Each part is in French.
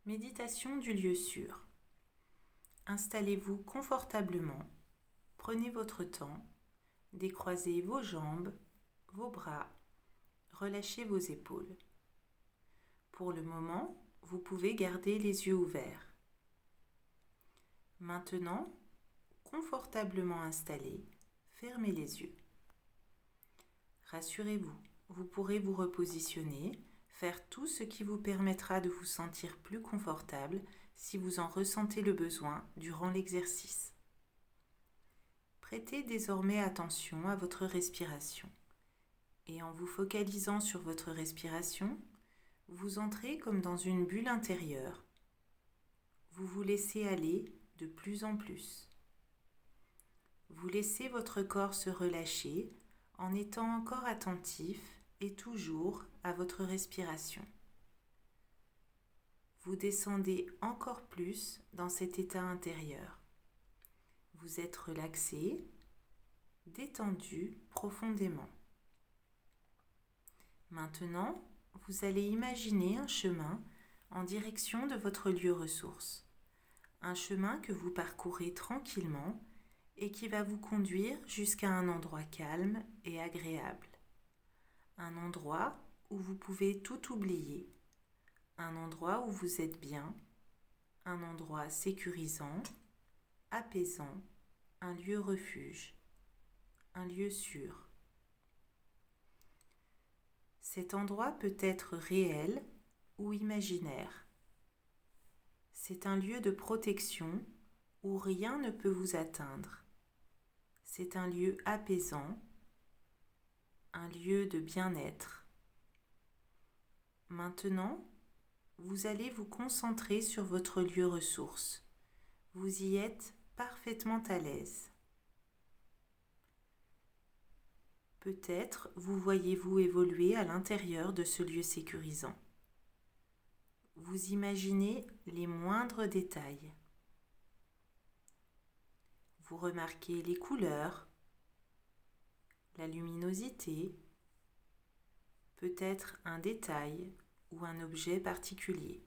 Méditation du lieu sûr. Installez-vous confortablement, prenez votre temps, décroisez vos jambes, vos bras, relâchez vos épaules. Pour le moment, vous pouvez garder les yeux ouverts. Maintenant, confortablement installé, fermez les yeux. Rassurez-vous, vous pourrez vous repositionner, faire tout ce qui vous permettra de vous sentir plus confortable si vous en ressentez le besoin durant l'exercice. Prêtez désormais attention à votre respiration et en vous focalisant sur votre respiration, vous entrez comme dans une bulle intérieure. Vous vous laissez aller de plus en plus. Vous laissez votre corps se relâcher en étant encore attentif et toujours à votre respiration. Vous descendez encore plus dans cet état intérieur. Vous êtes relaxé, détendu profondément. Maintenant, vous allez imaginer un chemin en direction de votre lieu ressource. Un chemin que vous parcourez tranquillement et qui va vous conduire jusqu'à un endroit calme et agréable. Un endroit où vous pouvez tout oublier. Un endroit où vous êtes bien. Un endroit sécurisant, apaisant, un lieu refuge, un lieu sûr. Cet endroit peut être réel ou imaginaire. C'est un lieu de protection où rien ne peut vous atteindre. C'est un lieu apaisant, un lieu de bien-être. Maintenant, vous allez vous concentrer sur votre lieu ressource. Vous y êtes parfaitement à l'aise. Peut-être vous voyez-vous évoluer à l'intérieur de ce lieu sécurisant. Vous imaginez les moindres détails. Vous remarquez les couleurs, la luminosité, peut-être un détail ou un objet particulier.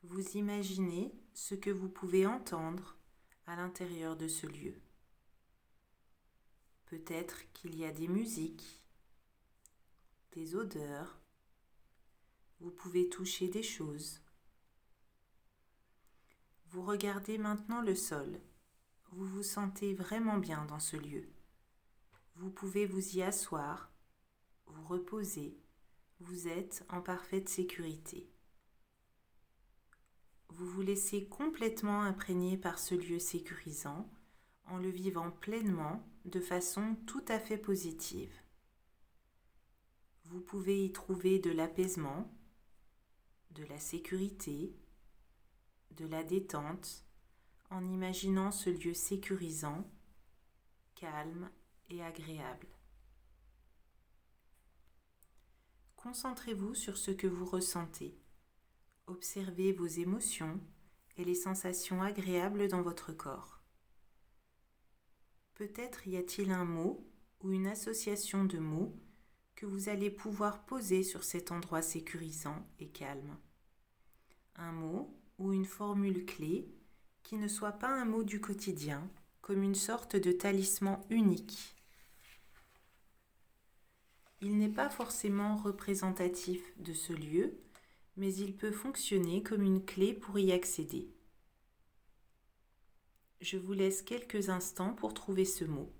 Vous imaginez ce que vous pouvez entendre à l'intérieur de ce lieu. Peut-être qu'il y a des musiques, des odeurs, vous pouvez toucher des choses. Vous regardez maintenant le sol. Vous vous sentez vraiment bien dans ce lieu. Vous pouvez vous y asseoir, vous reposer. Vous êtes en parfaite sécurité. Vous vous laissez complètement imprégner par ce lieu sécurisant en le vivant pleinement de façon tout à fait positive. Vous pouvez y trouver de l'apaisement, de la sécurité, de la détente en imaginant ce lieu sécurisant, calme et agréable. Concentrez-vous sur ce que vous ressentez. Observez vos émotions et les sensations agréables dans votre corps. Peut-être y a-t-il un mot ou une association de mots que vous allez pouvoir poser sur cet endroit sécurisant et calme. Un mot ou une formule clé qui ne soit pas un mot du quotidien, comme une sorte de talisman unique. Il n'est pas forcément représentatif de ce lieu, mais il peut fonctionner comme une clé pour y accéder. Je vous laisse quelques instants pour trouver ce mot.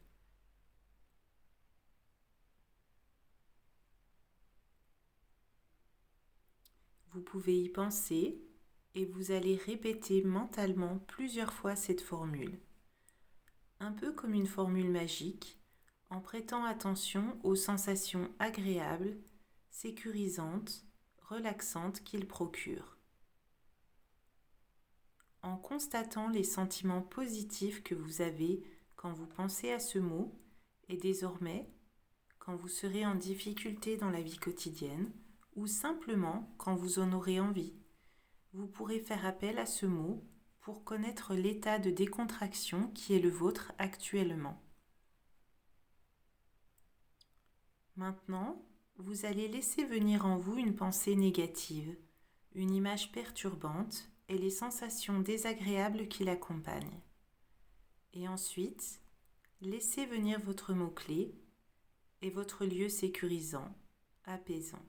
Vous pouvez y penser et vous allez répéter mentalement plusieurs fois cette formule. Un peu comme une formule magique, en prêtant attention aux sensations agréables, sécurisantes, relaxantes qu'il procure. En constatant les sentiments positifs que vous avez quand vous pensez à ce mot et désormais, quand vous serez en difficulté dans la vie quotidienne ou simplement quand vous en aurez envie, vous pourrez faire appel à ce mot pour connaître l'état de décontraction qui est le vôtre actuellement. Maintenant, vous allez laisser venir en vous une pensée négative, une image perturbante et les sensations désagréables qui l'accompagnent. Et ensuite, laissez venir votre mot-clé et votre lieu sécurisant, apaisant.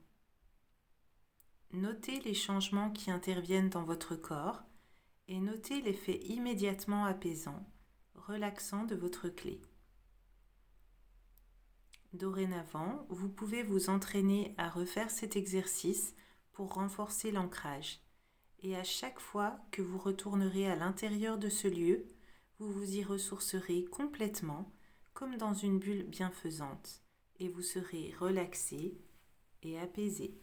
Notez les changements qui interviennent dans votre corps et notez l'effet immédiatement apaisant, relaxant de votre clé. Dorénavant, vous pouvez vous entraîner à refaire cet exercice pour renforcer l'ancrage. Et à chaque fois que vous retournerez à l'intérieur de ce lieu, vous vous y ressourcerez complètement, comme dans une bulle bienfaisante, et vous serez relaxé et apaisé.